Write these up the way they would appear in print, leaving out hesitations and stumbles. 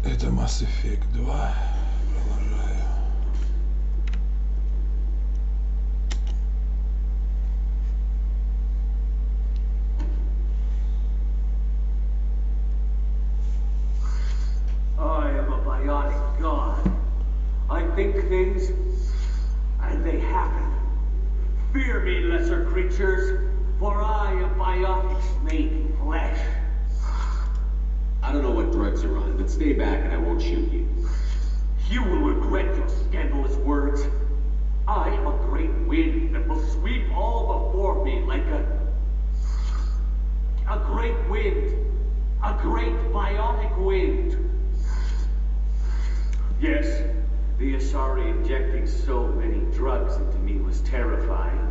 Это Mass Effect 2. Продолжаю. I am a bionic god. I think things, and they happen. Fear me, lesser creatures, for I am biotics made in flesh. I don't know what drugs you're on, but stay back and I won't shoot you. You will regret your scandalous words. I am a great wind that will sweep all before me like a great wind. A great biotic wind. Yes, the Asari injecting so many drugs into me was terrifying.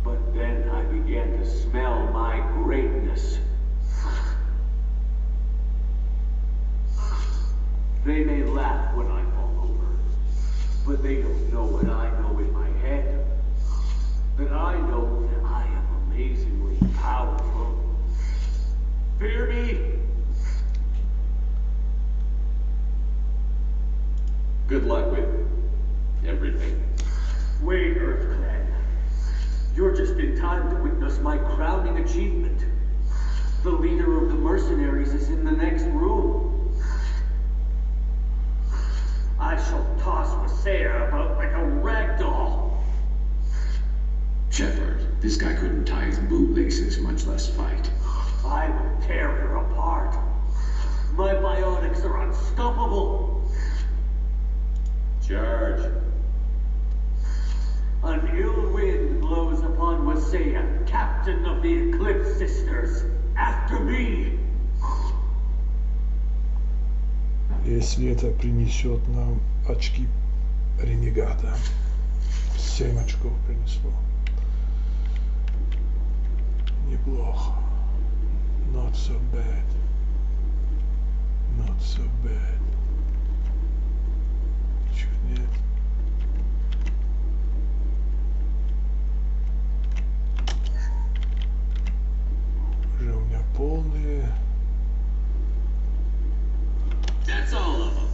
But then I began to smell my greatness. They may laugh when I fall over, but they don't know what I know in my head. That I know that I am amazingly powerful. Fear me? Good luck with everything. Wait, Earthclan. You're just in time to witness my crowning achievement. The leader of the mercenaries is in the next room. I shall toss Wasea about like a rag doll. Shepard, this guy couldn't tie his bootlaces, much less fight. I will tear her apart. My biotics are unstoppable. Charge. An ill wind blows upon Wasea, captain of the Eclipse Sisters. After me! Если это принесет нам очки ренегата. 7 очков принесло. Неплохо. Not so bad. Not so bad. Ничего нет. Уже у меня полные. That's all of them.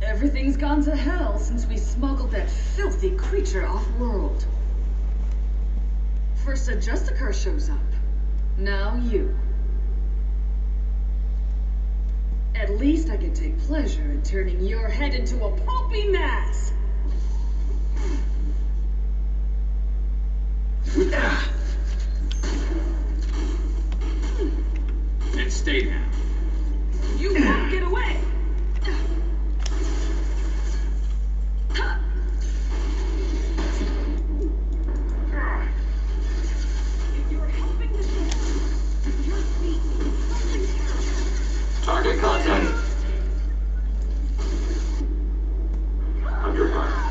Everything's gone to hell since we smuggled that filthy creature off-world. First a Justicar shows up. Now you. At least I can take pleasure in turning your head into a pulpy mass. And stay down. You won't get away! If you're helping the show, you're beating something terrible. Target contact. Under fire.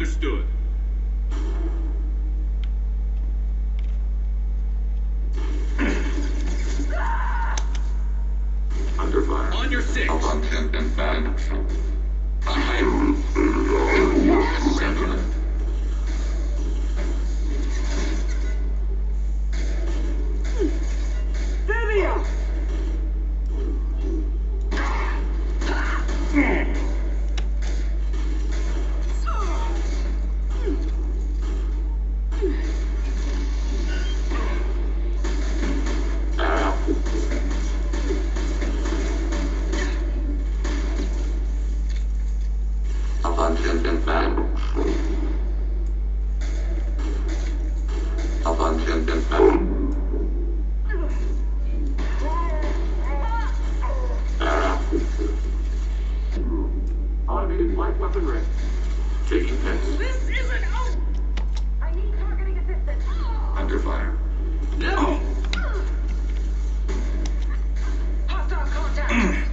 Understood. Under fire. On your six. Abundant and bad. Vivian! Abundant and bad. Abundant and bad. Automated light weapon ready. Taking hits. This isn't. Oh! I need targeting assistance. Under fire. No! Hostile contact.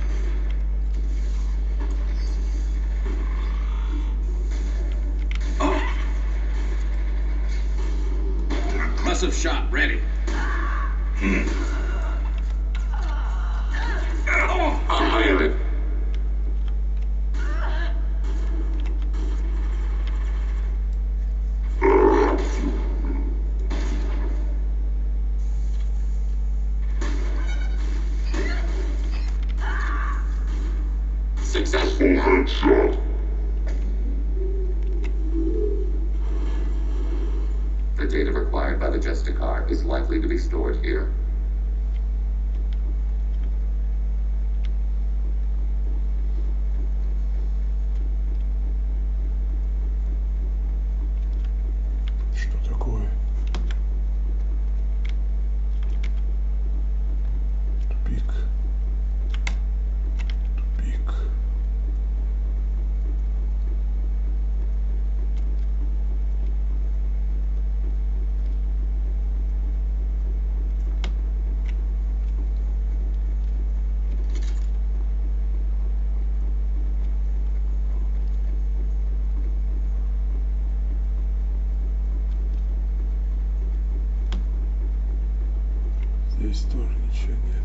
Aggressive shot ready. Pilot. Successful headshot. The data required by the Justicar is likely to be stored here. Что такое? Тупик. Тупик. Здесь тоже ничего нет.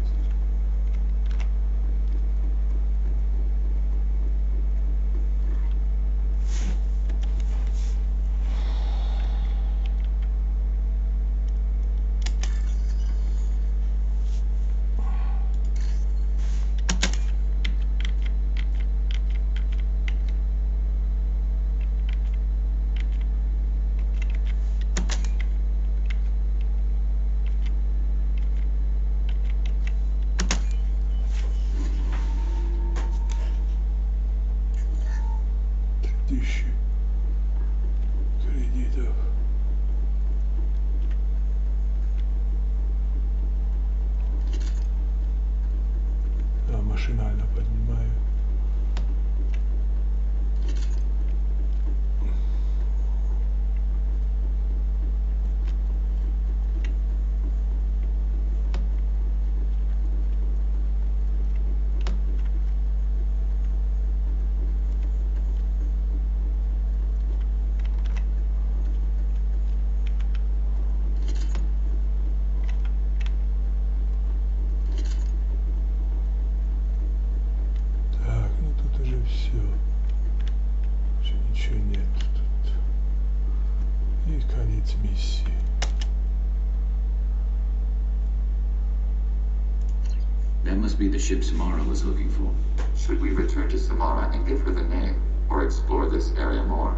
Тысячи кредитов. Да, машинально поднимаю. Так, ну тут уже все. Все, ничего нет тут. И конец миссии. That must be the ship Samara was looking for. Should we return to Samara and give her the name, or explore this area more?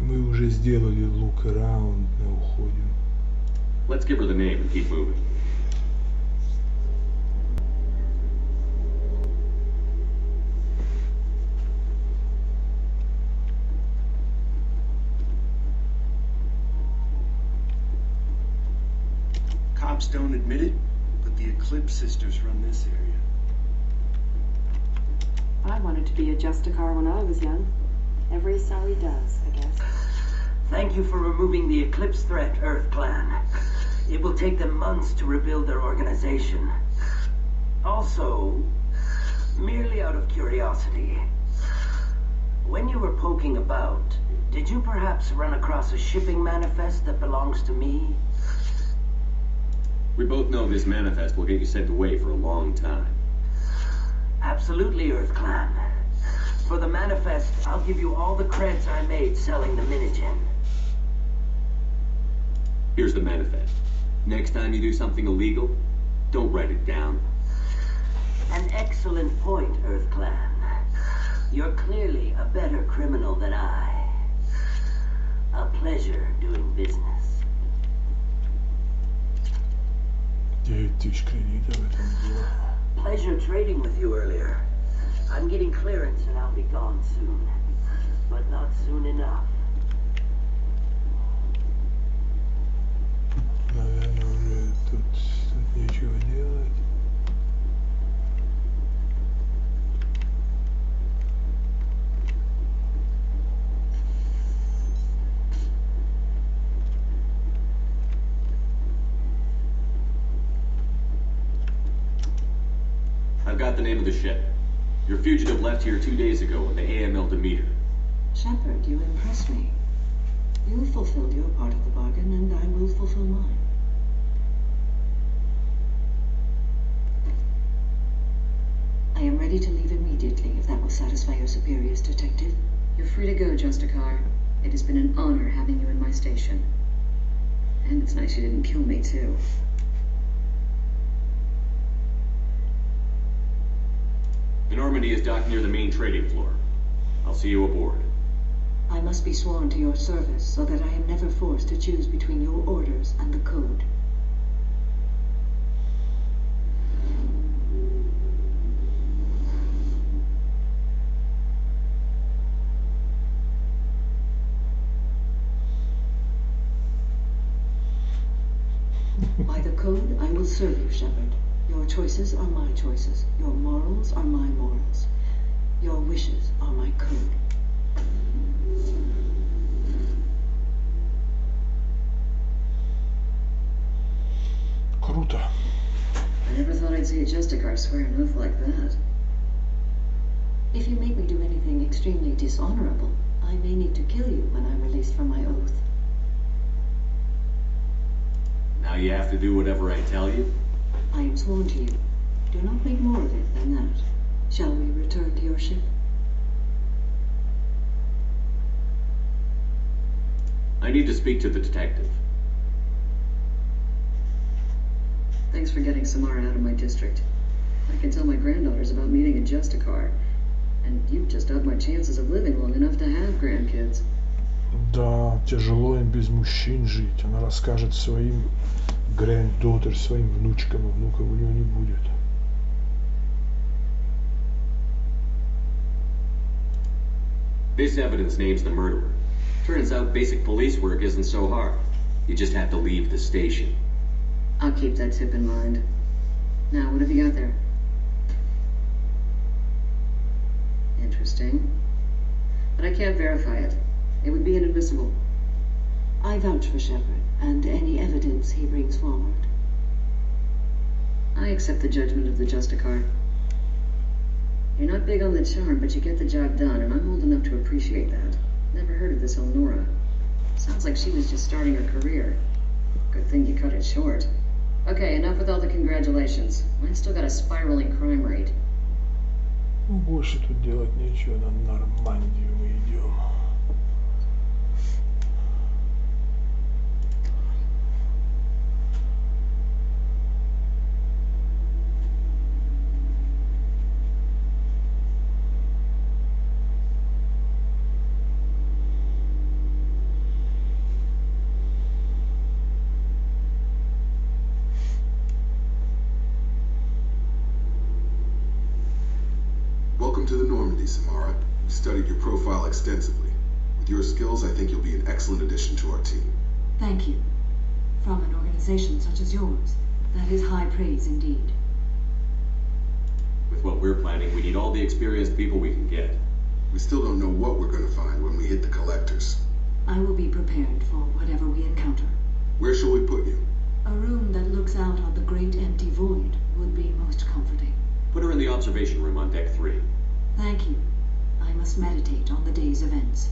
Мы уже сделали look around на уходе. Let's give her the name and keep moving. Cops don't admit it, but the Eclipse sisters run this area. I wanted to be a Justicar when I was young. Every Sully does, I guess. Thank you for removing the Eclipse threat, Earth Clan. It will take them months to rebuild their organization. Also, merely out of curiosity, When you were poking about, did you perhaps run across a shipping manifest that belongs to me? We both know this manifest will get you sent away for a long time. Absolutely, Earth Clan. For the manifest, I'll give you all the creds I made selling the minigen. Here's the manifest. Next time you do something illegal, don't write it down. An excellent point, Earth Clan. You're clearly a better criminal than I. A pleasure doing business. 9000 кредитов в этом было. Pleasure trading with you earlier. I'm getting clearance and I'll be gone soon. But not soon enough. Наверное, уже тут нечего делать. I've got the name of the ship. Your fugitive left here 2 days ago with the AML Demeter. Shepard, you impress me. You fulfilled your part of the bargain, and I will fulfill mine. I am ready to leave immediately, if that will satisfy your superiors, Detective. You're free to go, Justicar. It has been an honor having you in my station. And it's nice you didn't kill me, too. The Normandy is docked near the main trading floor. I'll see you aboard. I must be sworn to your service so that I am never forced to choose between your orders and the code. By the code, I will serve you, Shepard. Your choices are my choices. Your morals are my morals. Your wishes are my code. Круто. I never thought I'd see a Justicar swear an oath like that. If you make me do anything extremely dishonorable, I may need to kill you when I'm released from my oath. Now you have to do whatever I tell you? I am sworn to you. Do not make more of it than that. Shall we return to your ship? I need to speak to the detective. Thanks for getting Samara out of my district. I can tell my granddaughters about meeting a Justicar. And you've just upped my chances of living long enough to have grandkids. Да, тяжело им без мужчин жить. Она расскажет своим granddaughter, своим внучкам, а внуков у нее не будет. This evidence names the murderer. Turns out basic police work isn't so hard. You just have to leave the station. I'll keep that tip in mind. Now, what have you got there? Interesting. But I can't verify it. It would be inadmissible. I vouch for Shepard and any evidence he brings forward. I accept the judgment of the Justicar. You're not big on the charm, but you get the job done, and I'm old enough to appreciate that. Never heard of this Elnora. Sounds like she was just starting her career. Good thing you cut it short. Okay, enough with all the congratulations. Mine's still got a spiraling crime rate. Ну, больше тут делать нечего, на Нормандию мы идем. Welcome to the Normandy, Samara. We studied your profile extensively. With your skills, I think you'll be an excellent addition to our team. Thank you. From an organization such as yours, that is high praise indeed. With what we're planning, we need all the experienced people we can get. We still don't know what we're going to find when we hit the collectors. I will be prepared for whatever we encounter. Where shall we put you? A room that looks out on the great empty void would be most comforting. Put her in the observation room on deck 3. Thank you. I I must meditate on the day's events.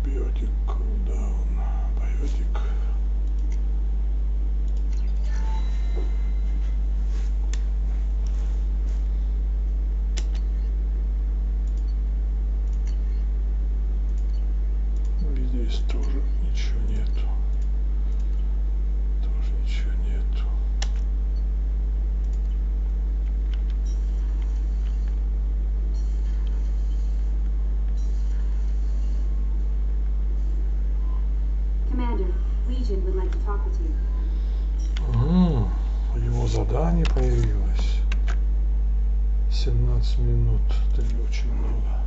Biotic cooldown. Biotic. Здесь тоже ничего нету. Тоже ничего нету. Commander, Legion would like to talk with you. Его задание появилось. 17 минут. Это не очень много.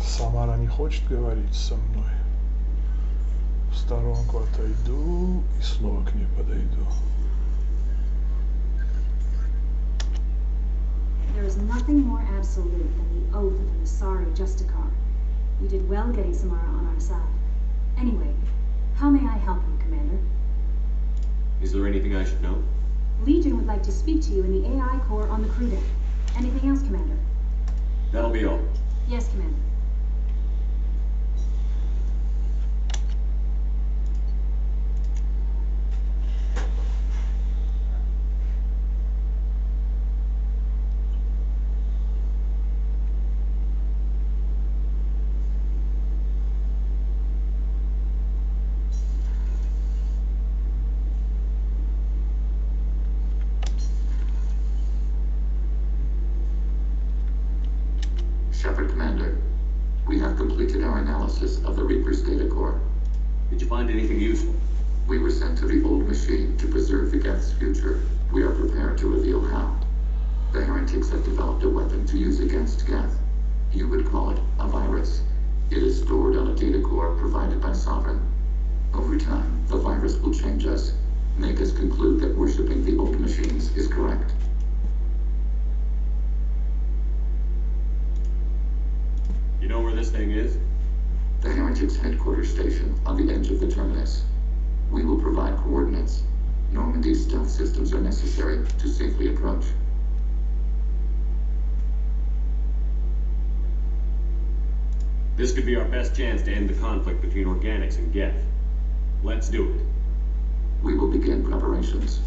Самара не хочет говорить со мной. В сторонку отойду и снова к ней подойду. There is nothing more absolute than the oath of the Missari Justicar. You did well getting Samara on our side. Anyway, how may I help you, Commander? Is there anything I should know? Legion would like to speak to you in the AI core on the crew deck. Anything else, Commander? That'll be all. Yes, Commander. Shepard, Commander. We have completed our analysis of the Reaper's data core. Did you find anything useful? We were sent to the old machine to preserve the Geth's future. We are prepared to reveal how. The heretics have developed a weapon to use against Geth. You would call it a virus. It is stored on a data core provided by Sovereign. Over time, the virus will change us, make us conclude that worshipping the old machines is correct. You know where this thing is? The heretics' headquarters station on the edge of the terminus. We will provide coordinates. Normandy's stealth systems are necessary to safely approach. This could be our best chance to end the conflict between organics and Geth. Let's do it. We will begin preparations.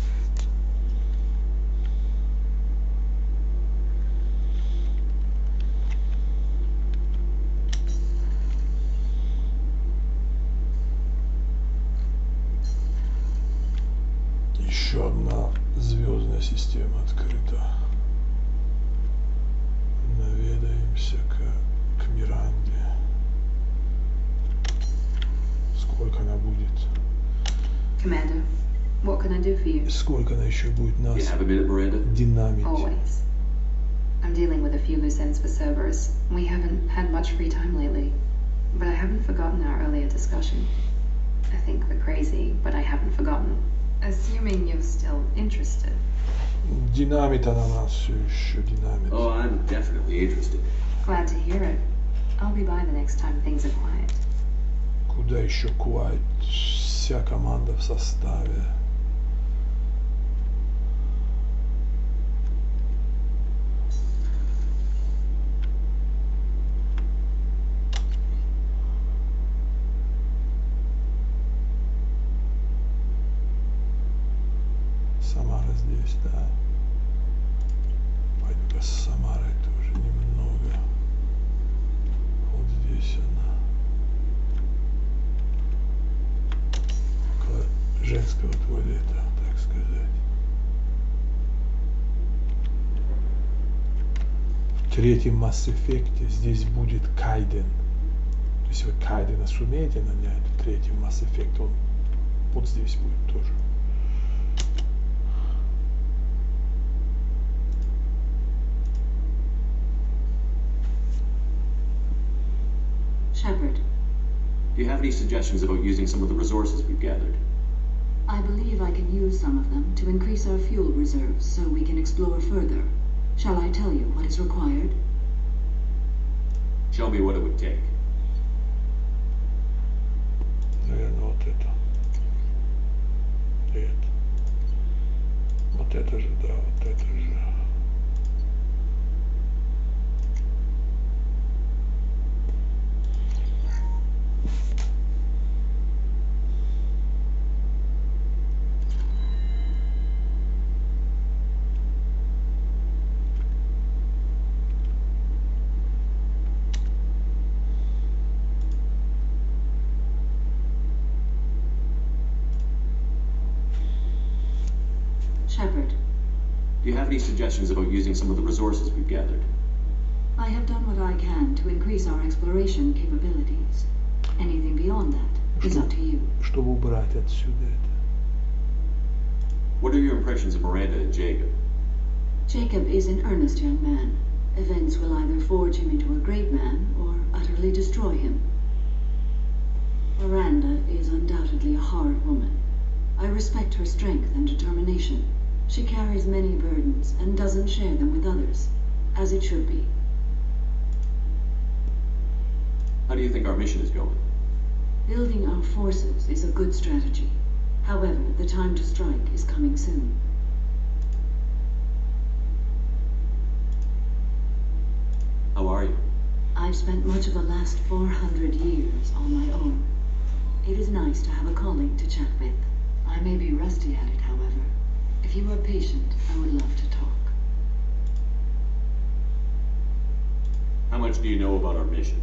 Еще одна звездная система открыта. Наведаемся к Миранде. Сколько она будет? Commander, what can I do for you? Сколько она еще будет нас You have a minute, Miranda? динамить? Always. I'm dealing with a few loose ends for Cerberus. We haven't had much free time lately. But I haven't forgotten our earlier discussion. I think we're crazy, but I haven't forgotten. Assuming you're still interested. Динамит она нас все еще динамит. Oh, I'm definitely interested. Glad to hear it. I'll be by the next time things are quiet. Куда еще quiet? Вся команда в составе. Самара здесь, да. Пойду-ка с Самарой тоже немного. Вот здесь она. Около женского туалета, так сказать. третьем Mass Effect здесь будет Кайден. То есть вы Кайдена сумеете нанять, в третьем Mass Effect он вот здесь будет тоже. Shepard. Do you have any suggestions about using some of the resources we've gathered? I believe I can use some of them to increase our fuel reserves so we can explore further. Shall I tell you what is required? Show me what it would take. Наверное, вот это. Нет. Вот это же, да, вот это же. Shepard. Do you have any suggestions about using some of the resources we've gathered? I have done what I can to increase our exploration capabilities. Anything beyond that is up to you. Чтобы убрать отсюда это. What are your impressions of Miranda and Jacob? Jacob is an earnest young man. Events will either forge him into a great man or utterly destroy him. Miranda is undoubtedly a hard woman. I respect her strength and determination. She carries many burdens and doesn't share them with others, as it should be. How do you think our mission is going? Building our forces is a good strategy. However, the time to strike is coming soon. How are you? I've spent much of the last 400 years on my own. It is nice to have a colleague to chat with. I may be rusty at it, however. If you are patient, I would love to talk. How much do you know about our mission?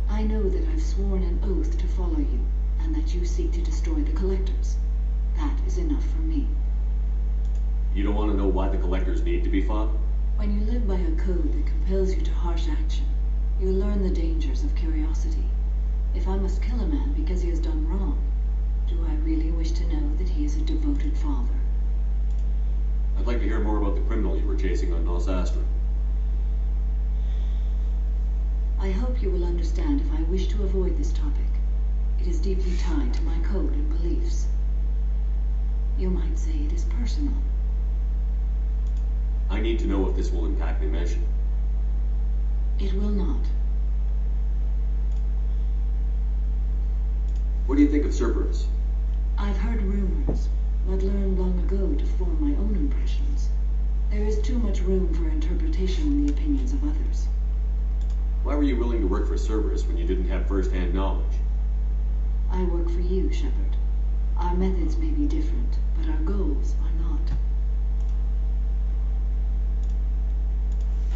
I know that I've sworn an oath to follow you, and that you seek to destroy the Collectors. That is enough for me. You don't want to know why the Collectors need to be fought? When you live by a code that compels you to harsh action, you learn the dangers of curiosity. If I must kill a man because he has done wrong, do I really wish to know that he is a devoted father? I'd like to hear more about the criminal you were chasing on Nos Astra. I hope you will understand if I wish to avoid this topic. It is deeply tied to my code and beliefs. You might say it is personal. I need to know if this will impact the mission. It will not. What do you think of Cerberus? I've heard rumors, but learned long ago to form my own impressions. There is too much room for interpretation in the opinions of others. Why were you willing to work for Cerberus when you didn't have first-hand knowledge? I work for you, Shepard. Our methods may be different, but our goals are not.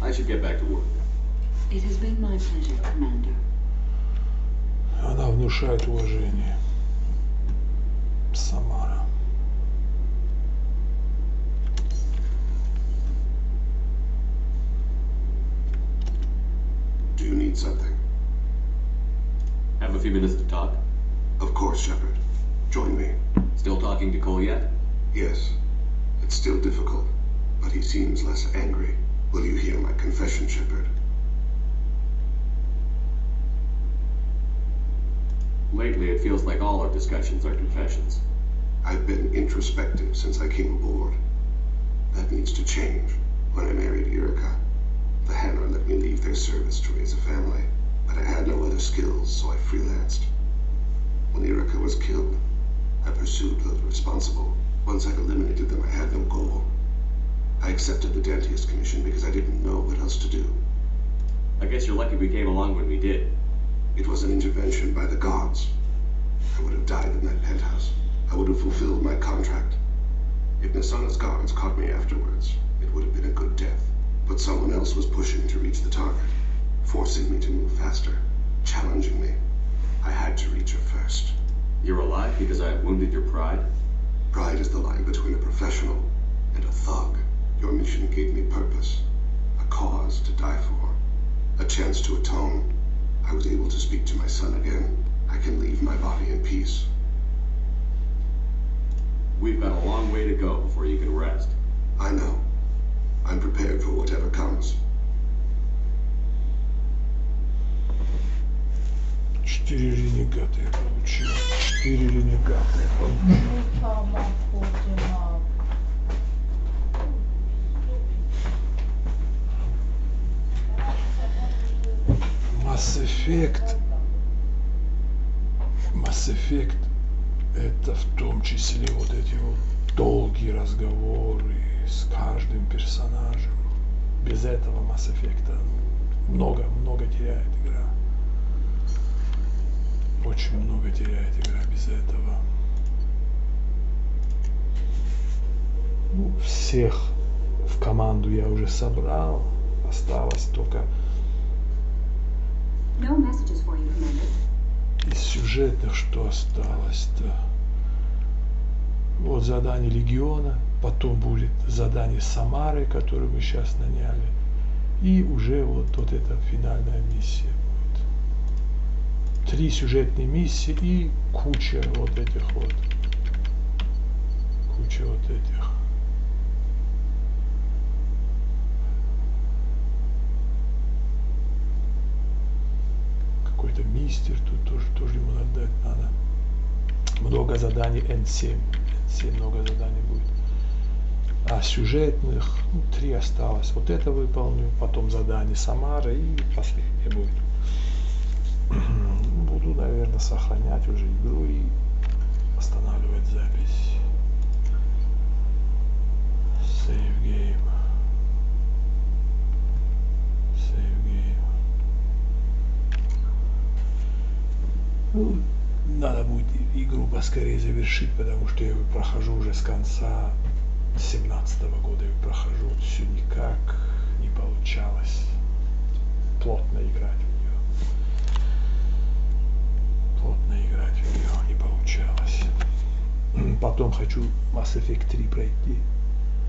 I should get back to work. It has been my pleasure, Commander. Она внушает уважение. Самара. Do you need something? Have a few minutes to talk? Of course, Shepard. Join me. Still talking to Cole yet? Yes. It's still difficult, but he seems less angry. Will you hear my confession, Shepard? Lately, it feels like all our discussions are confessions. I've been introspective since I came aboard. That needs to change. When I married Erica, the Hanner let me leave their service to raise a family, but I had no other skills, so I freelanced. When Erica was killed, I pursued those responsible. Once I'd eliminated them, I had no goal. I accepted the Dantius Commission because I didn't know what else to do. I guess you're lucky we came along when we did. It was an intervention by the gods. I would have died in that penthouse. I would have fulfilled my contract. If Nasana's guards caught me afterwards, it would have been a good death. But someone else was pushing to reach the target, forcing me to move faster, challenging me. I had to reach her first. You're alive because I have wounded your pride? Pride is the line between a professional and a thug. Your mission gave me purpose, a cause to die for. A chance to atone. I was able to speak to my son again. I can leave my body in peace. We've got a long way to go before you can rest. I know. I'm prepared for whatever comes. 4 ренегата я получил. 4 ренегата я получил. Mass Effect это в том числе вот эти вот долгие разговоры с каждым персонажем. Без этого Mass Effect много теряет игра. Очень много теряет игра без этого. Ну, всех в команду я уже собрал. Осталось только No messages for you, Commander. из сюжетных что осталось-то? Вот задание Легиона, потом будет задание Самары, которую мы сейчас наняли, и уже вот эта финальная миссия будет. 3 сюжетные миссии и куча вот этих. Какой-то мистер, тут тоже ему отдать надо. Много заданий N7 много заданий будет. А сюжетных 3 осталось. Вот это выполню, потом задание Самары и последнее будет. Буду, наверное, сохранять уже игру и останавливать запись. Save game. Ну, надо будет игру поскорее завершить, потому что я ее прохожу уже с конца 17-го года. Я прохожу, все никак не получалось плотно играть в нее. Не получалось. Потом хочу Mass Effect 3 пройти.